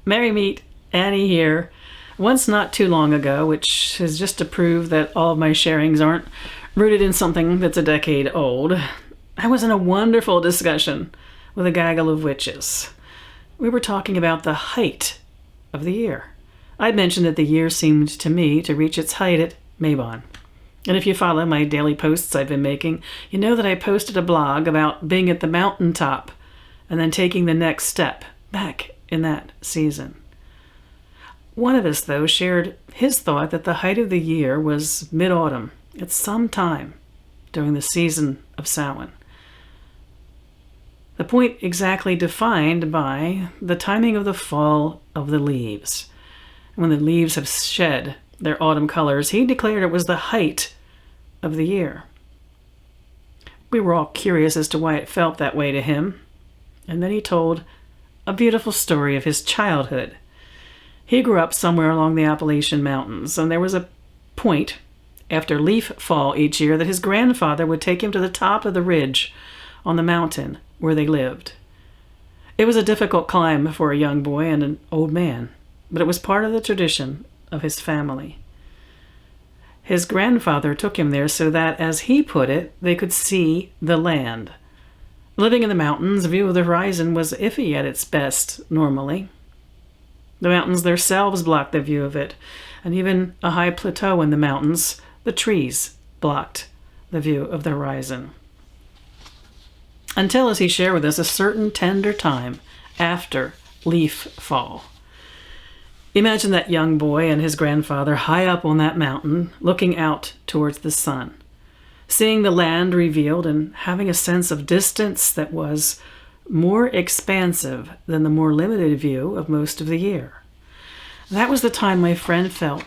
Merry meet Annie here. Once not too long ago, which is just to prove that all of my sharings aren't rooted in something that's a decade old, I was in a wonderful discussion with a gaggle of witches. We were talking about the height of the year. I'd mentioned that the year seemed to me to reach its height at Mabon. And if you follow my daily posts I've been making, you know that I posted a blog about being at the mountaintop and then taking the next step back in that season. One of us, though, shared his thought that the height of the year was mid-autumn, at some time during the season of Samhain. The point exactly defined by the timing of the fall of the leaves. When the leaves have shed their autumn colors, he declared it was the height of the year. We were all curious as to why it felt that way to him, and then he told a beautiful story of his childhood. He grew up somewhere along the Appalachian Mountains, and there was a point after leaf fall each year that his grandfather would take him to the top of the ridge on the mountain where they lived. It was a difficult climb for a young boy and an old man, but it was part of the tradition of his family. His grandfather took him there so that, as he put it, they could see the land. Living in the mountains, a view of the horizon was iffy at its best, normally. The mountains themselves blocked the view of it, and even a high plateau in the mountains, the trees blocked the view of the horizon. Until, as he shared with us, a certain tender time after leaf fall. Imagine that young boy and his grandfather high up on that mountain, looking out towards the sun, seeing the land revealed and having a sense of distance that was more expansive than the more limited view of most of the year. That was the time my friend felt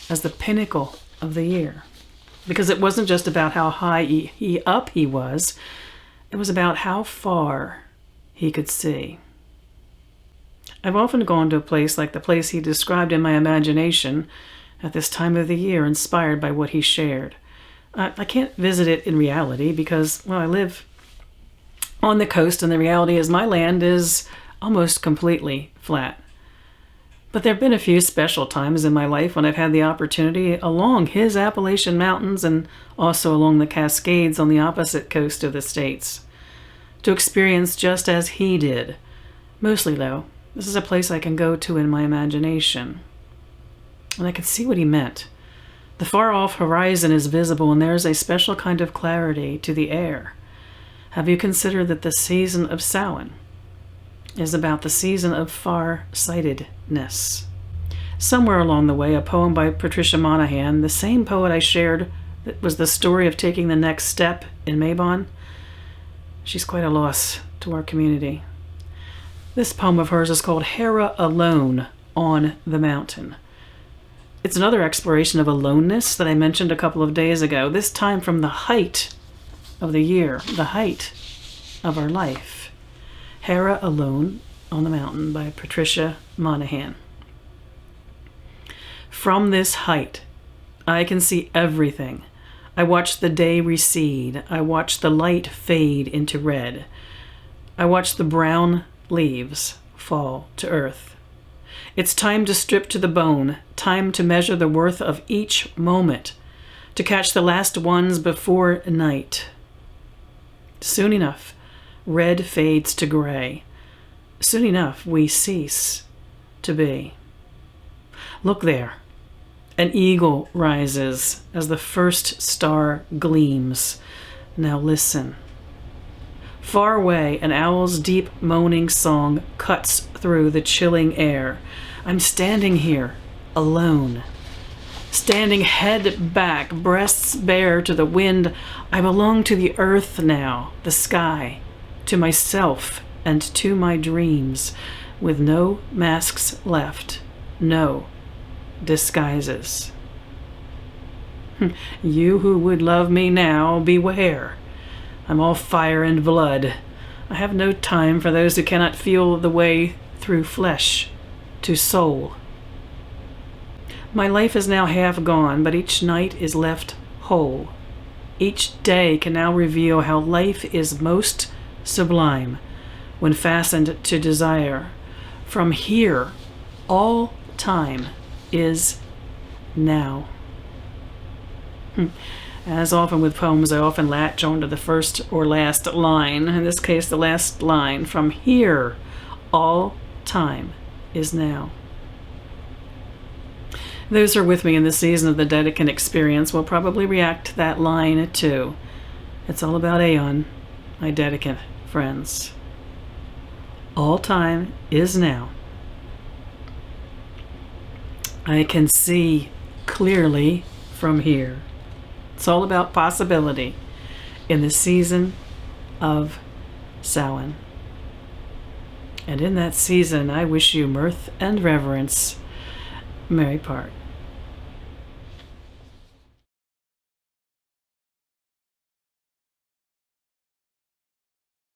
as the pinnacle of the year, because it wasn't just about how high up he was, it was about how far he could see. I've often gone to a place like the place he described in my imagination at this time of the year, inspired by what he shared. I can't visit it in reality because, well, I live on the coast, and the reality is my land is almost completely flat. But there have been a few special times in my life when I've had the opportunity along his Appalachian Mountains and also along the Cascades on the opposite coast of the States to experience just as he did. Mostly, though, this is a place I can go to in my imagination. And I can see what he meant. The far-off horizon is visible, and there's a special kind of clarity to the air. Have you considered that the season of Samhain is about the season of far-sightedness? Somewhere along the way, a poem by Patricia Monahan, the same poet I shared that was the story of taking the next step in Mabon, she's quite a loss to our community. This poem of hers is called Hera Alone on the Mountain. It's another exploration of aloneness that I mentioned a couple of days ago, this time from the height of the year, the height of our life. Hera Alone on the Mountain by Patricia Monahan. From this height, I can see everything. I watch the day recede. I watch the light fade into red. I watch the brown leaves fall to earth. It's time to strip to the bone, time to measure the worth of each moment, to catch the last ones before night. Soon enough, red fades to gray. Soon enough, we cease to be. Look there. An eagle rises as the first star gleams. Now listen. Far away, an owl's deep moaning song cuts through the chilling air. I'm standing here, alone. Standing head back, breasts bare to the wind. I belong to the earth now, the sky, to myself and to my dreams, with no masks left, no disguises. You who would love me now, beware. I'm all fire and blood. I have no time for those who cannot feel the way through flesh to soul. My life is now half gone, but each night is left whole. Each day can now reveal how life is most sublime when fastened to desire. From here, All time is now. As often with poems, I often latch onto the first or last line. In this case, the last line. From here, all time is now. Those who are with me in this season of the Dedekind experience will probably react to that line too. It's all about Aeon, my Dedekind friends. All time is now. I can see clearly from here. It's all about possibility in the season of Samhain. And in that season, I wish you mirth and reverence. Merry part.